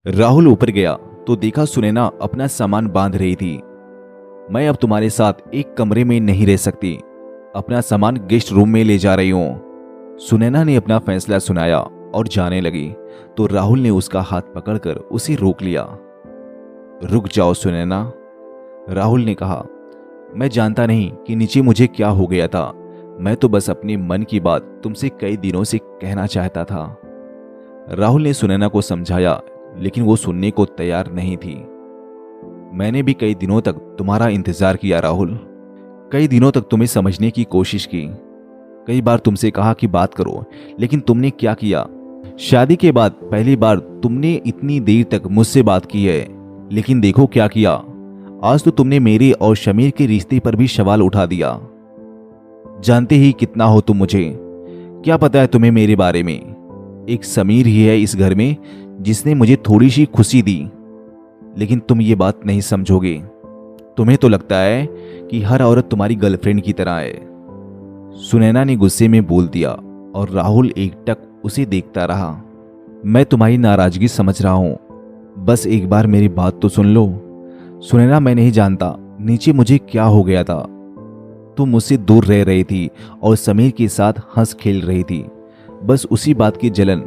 राहुल ऊपर गया तो देखा सुनैना अपना सामान बांध रही थी। मैं अब तुम्हारे साथ एक कमरे में नहीं रह सकती, अपना सामान गेस्ट रूम में ले जा रही हूं। सुनैना ने अपना फैसला सुनाया और जाने लगी तो राहुल ने उसका हाथ पकड़कर उसे रोक लिया। रुक जाओ सुनैना, राहुल ने कहा। मैं जानता नहीं कि नीचे मुझे क्या हो गया था। मैं तो बस अपने मन की बात तुमसे कई दिनों से कहना चाहता था। राहुल ने सुनैना को समझाया, लेकिन वो सुनने को तैयार नहीं थी। मैंने भी कई दिनों तक तुम्हारा इंतजार किया राहुल। कई दिनों तक तुम्हें समझने की कोशिश की। कई बार तुमसे कहा कि बात करो, लेकिन तुमने क्या किया? शादी के बाद पहली बार तुमने इतनी देर तक मुझसे बात की है, लेकिन देखो क्या किया। आज तो तुमने मेरे और शमीर के रिश्ते पर भी सवाल उठा दिया। जानते ही कितना हो तुम मुझे। क्या पता है तुम्हें मेरे बारे में? एक समीर ही है इस घर में जिसने मुझे थोड़ी सी खुशी दी, लेकिन तुम ये बात नहीं समझोगे। तुम्हें तो लगता है कि हर औरत तुम्हारी गर्लफ्रेंड की तरह है। सुनैना ने गुस्से में बोल दिया और राहुल एकटक उसे देखता रहा। मैं तुम्हारी नाराजगी समझ रहा हूं, बस एक बार मेरी बात तो सुन लो। सुनैना, मैं नहीं जानता नीचे मुझे क्या हो गया था। तुम मुझसे दूर रह रही थी और समीर के साथ हंस खेल रही थी, बस उसी बात की जलन।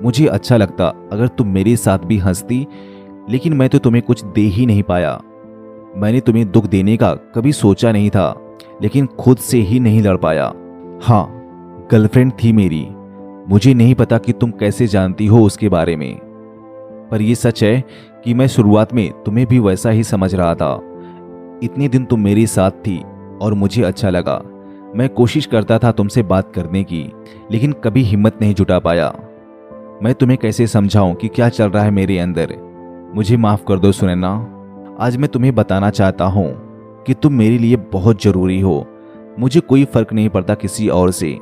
मुझे अच्छा लगता अगर तुम मेरे साथ भी हंसती, लेकिन मैं तो तुम्हें कुछ दे ही नहीं पाया। मैंने तुम्हें दुख देने का कभी सोचा नहीं था, लेकिन खुद से ही नहीं लड़ पाया। हाँ, गर्लफ्रेंड थी मेरी। मुझे नहीं पता कि तुम कैसे जानती हो उसके बारे में, पर यह सच है कि मैं शुरुआत में तुम्हें भी वैसा ही समझ रहा था। इतने दिन तुम मेरे साथ थी और मुझे अच्छा लगा। मैं कोशिश करता था तुमसे बात करने की, लेकिन कभी हिम्मत नहीं जुटा पाया। मैं तुम्हें कैसे समझाऊं कि क्या चल रहा है मेरे अंदर। मुझे माफ कर दो सुनैना। आज मैं तुम्हें बताना चाहता हूं कि तुम मेरे लिए बहुत जरूरी हो। मुझे कोई फर्क नहीं पड़ता किसी और से।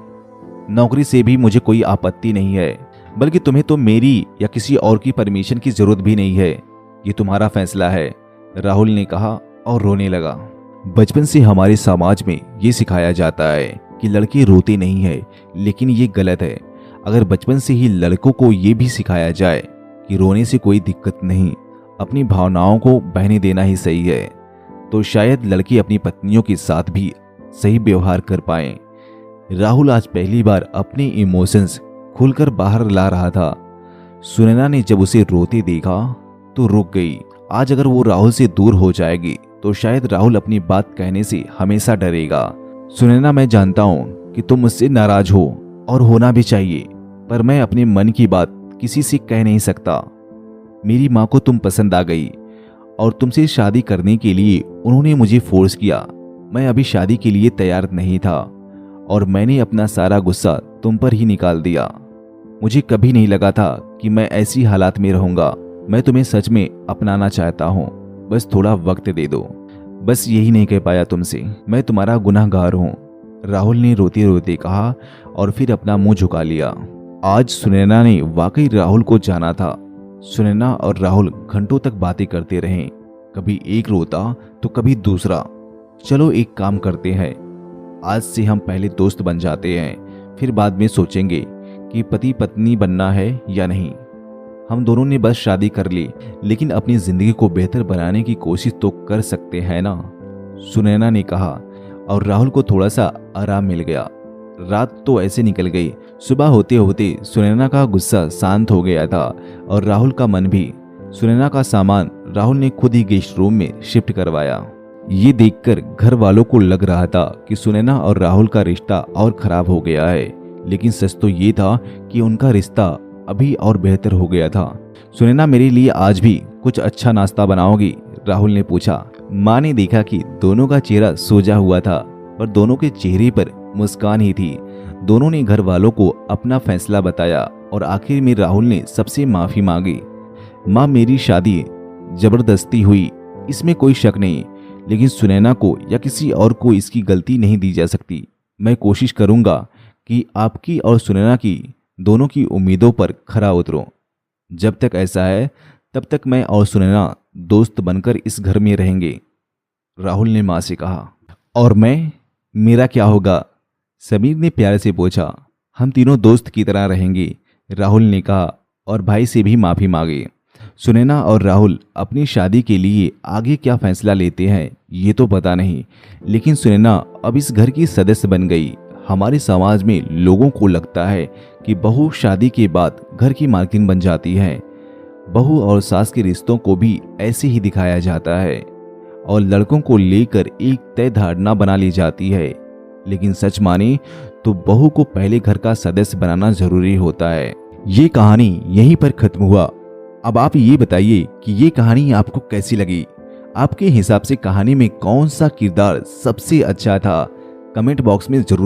नौकरी से भी मुझे कोई आपत्ति नहीं है, बल्कि तुम्हें तो मेरी या किसी और की परमिशन की जरूरत भी नहीं है। ये तुम्हारा फैसला है, राहुल ने कहा और रोने लगा। बचपन से हमारे समाज में ये सिखाया जाता है कि लड़के रोते नहीं है, लेकिन ये गलत है। अगर बचपन से ही लड़कों को ये भी सिखाया जाए कि रोने से कोई दिक्कत नहीं, अपनी भावनाओं को बहने देना ही सही है, तो शायद लड़के अपनी पत्नियों के साथ भी सही व्यवहार कर पाएं। राहुल आज पहली बार अपने इमोशंस खुलकर बाहर ला रहा था। सुनैना ने जब उसे रोते देखा तो रुक गई। आज अगर वो राहुल से दूर हो जाएगी तो शायद राहुल अपनी बात कहने से हमेशा डरेगा। सुनैना, मैं जानता हूँ कि तुम मुझसे नाराज हो और होना भी चाहिए, पर मैं अपने मन की बात किसी से कह नहीं सकता। मेरी माँ को तुम पसंद आ गई और तुमसे शादी करने के लिए उन्होंने मुझे फोर्स किया। मैं अभी शादी के लिए तैयार नहीं था और मैंने अपना सारा गुस्सा तुम पर ही निकाल दिया। मुझे कभी नहीं लगा था कि मैं ऐसी हालात में रहूंगा। मैं तुम्हें सच में अपनाना चाहता हूँ, बस थोड़ा वक्त दे दो। बस यही नहीं कह पाया तुमसे। मैं तुम्हारा गुनहगार हूँ, राहुल ने रोते रोते कहा और फिर अपना मुंह झुका लिया। आज सुनैना ने वाकई राहुल को जाना था। सुनैना और राहुल घंटों तक बातें करते रहे। कभी एक रोता तो कभी दूसरा। चलो एक काम करते हैं, आज से हम पहले दोस्त बन जाते हैं, फिर बाद में सोचेंगे कि पति पत्नी बनना है या नहीं। हम दोनों ने बस शादी कर ली, लेकिन अपनी जिंदगी को बेहतर बनाने की कोशिश तो कर सकते हैं ना, सुनैना ने कहा। और राहुल को थोड़ा सा आराम मिल गया। रात तो ऐसे निकल गई। सुबह होते होते सुनैना का गुस्सा शांत हो गया था और राहुल का मन भी। सुनैना का सामान राहुल ने खुद ही गेस्ट रूम में शिफ्ट करवाया। ये देखकर घर वालों को लग रहा था कि सुनैना और राहुल का रिश्ता और खराब हो गया है, लेकिन सच तो ये था कि उनका रिश्ता अभी और बेहतर हो गया था। सुनैना, मेरे लिए आज भी कुछ अच्छा नाश्ता बनाओगी? राहुल ने पूछा। माँ ने देखा कि दोनों का चेहरा सोजा हुआ था, पर दोनों के चेहरे पर मुस्कान ही थी। दोनों ने घर वालों को अपना फैसला बताया और आखिर में राहुल ने सबसे माफी मांगी। माँ, मेरी शादी जबरदस्ती हुई, इसमें कोई शक नहीं, लेकिन सुनैना को या किसी और को इसकी गलती नहीं दी जा सकती। मैं कोशिश करूंगा कि आपकी और सुनैना की दोनों की उम्मीदों पर खरा उतरूं। जब तक ऐसा है तब तक मैं और सुनैना दोस्त बनकर इस घर में रहेंगे, राहुल ने माँ से कहा। और मैं, मेरा क्या होगा? समीर ने प्यार से पूछा। हम तीनों दोस्त की तरह रहेंगे, राहुल ने कहा और भाई से भी माफी मांगी। सुनैना और राहुल अपनी शादी के लिए आगे क्या फैसला लेते हैं ये तो पता नहीं, लेकिन सुनैना अब इस घर की सदस्य बन गई। हमारे समाज में लोगों को लगता है कि बहू शादी के बाद घर की मालकिन बन जाती है। बहू और सास के रिश्तों को भी ऐसे ही दिखाया जाता है और लड़कों को लेकर एक तय धारणा बना ली जाती है। लेकिन सच माने तो बहू को पहले घर का सदस्य बनाना जरूरी होता है। ये कहानी यहीं पर खत्म हुआ। अब आप ये बताइए कि ये कहानी आपको कैसी लगी। आपके हिसाब से कहानी में कौन सा किरदार सबसे अच्छा था? कमेंट बॉक्स में जरूर